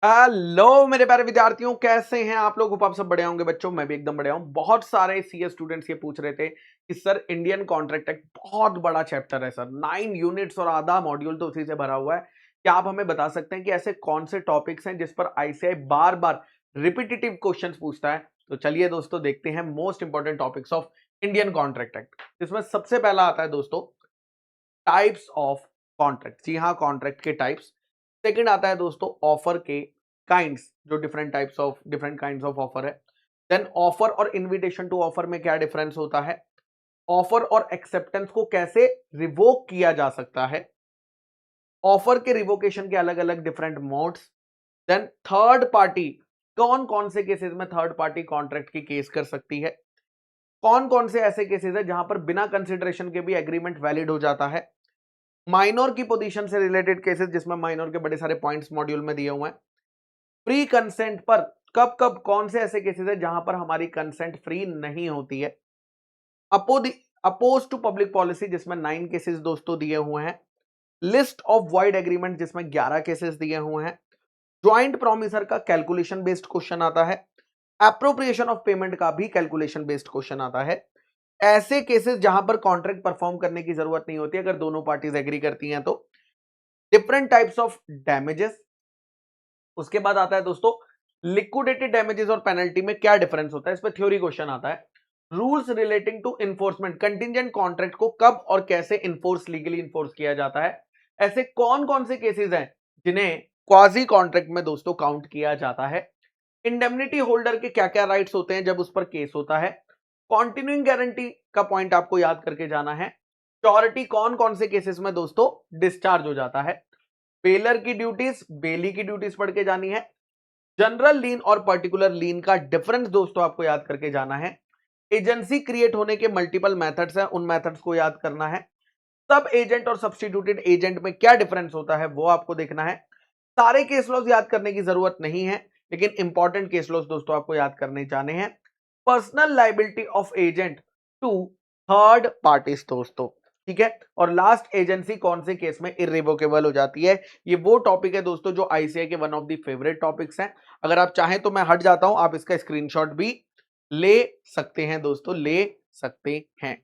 Hello मेरे प्यारे विद्यार्थियों, कैसे हैं आप लोग। आप सब बढ़िया होंगे बच्चों। मैं भी एकदम बढ़िया हूं। बहुत सारे सीए स्टूडेंट्स ये पूछ रहे थे कि सर इंडियन कॉन्ट्रैक्ट एक्ट बहुत बड़ा चैप्टर है सर, 9 यूनिट्स और आधा मॉड्यूल तो उसी से भरा हुआ है। क्या आप हमें बता सकते हैं कि ऐसे कौन से टॉपिक्स हैं जिस पर आईसीएआई बार बार रिपीटेटिव क्वेश्चंस पूछता है। तो चलिए दोस्तों देखते हैं most important topics of Indian contract act. इसमें सबसे पहला आता है दोस्तों टाइप्स ऑफ कॉन्ट्रैक्ट। जी हाँ, कॉन्ट्रैक्ट के टाइप्स। सेकंड आता है दोस्तों ऑफर के काइंड्स, जो डिफरेंट काइंड्स ऑफ ऑफर है। देन ऑफर और इनविटेशन टू ऑफर में क्या डिफरेंस होता है। ऑफर और एक्सेप्टेंस को कैसे रिवोक किया जा सकता है। ऑफर के रिवोकेशन के अलग अलग different modes. Then third party कौन कौन से केसेस में थर्ड पार्टी कॉन्ट्रैक्ट की केस कर सकती है। कौन कौन से ऐसे केसेस है जहां पर बिना कंसिडरेशन के भी एग्रीमेंट वैलिड हो जाता है। माइनर की पोजीशन से रिलेटेड केसेस जिसमें माइनर के बड़े सारे पॉइंट्स मॉड्यूल में दिए हुए हैं। फ्री कंसेंट पर कब कब कौन से ऐसे केसेस है जहां पर हमारी कंसेंट फ्री नहीं होती है। अपोज टू पब्लिक पॉलिसी जिसमें 9 केसेस दोस्तों दिए हुए हैं। लिस्ट ऑफ वाइड एग्रीमेंट जिसमें 11 केसेस दिए हुए हैं। ज्वाइंट प्रोमिसर का कैलकुलेशन बेस्ड क्वेश्चन आता है। एप्रोप्रिएशन ऑफ पेमेंट का भी कैलकुलेशन बेस्ड क्वेश्चन आता है। ऐसे केसेस जहां पर कॉन्ट्रैक्ट परफॉर्म करने की जरूरत नहीं होती अगर दोनों पार्टीज एग्री करती हैं तो। Different types of damages. उसके बाद आता है दोस्तों लिक्विडेटेड डैमेजेस और पेनल्टी में क्या डिफरेंस होता है। इस पर थ्योरी क्वेश्चन आता है। Rules relating to enforcement, contingent contract को कब और कैसे इन्फोर्स लीगली इन्फोर्स किया जाता है। ऐसे कौन कौन से केसेस हैं जिन्हें क्वाजी कॉन्ट्रैक्ट में दोस्तों काउंट किया जाता है। इंडेमनिटी होल्डर के क्या क्या राइट्स होते हैं जब उस पर केस होता है। कॉन्टिन्यूइंग गारंटी का पॉइंट आपको याद करके जाना है। श्योरिटी कौन कौन से केसेस में दोस्तों डिस्चार्ज हो जाता है। बेलर की ड्यूटीज, बेली की ड्यूटीज पढ़ के जानी है। जनरल लीन और पर्टिकुलर लीन का डिफरेंस दोस्तों आपको याद करके जाना है। एजेंसी क्रिएट होने के मल्टीपल मेथड्स हैं, उन मेथड्स को याद करना है। सब एजेंट और सब्स्टिट्यूटेड एजेंट में क्या डिफरेंस होता है वो आपको देखना है। सारे केस लॉज याद करने की जरूरत नहीं है, लेकिन इंपॉर्टेंट केस लॉज दोस्तों आपको याद करने जाने हैं। Personal liability of agent to third parties दोस्तों, ठीक है। और लास्ट एजेंसी कौन से केस में इररिवोकेबल हो जाती है। ये वो टॉपिक है दोस्तों जो आईसीआई के one of the favourite topics हैं। अगर आप चाहें तो मैं हट जाता हूं, आप इसका स्क्रीनशॉट भी ले सकते हैं दोस्तों, ले सकते हैं।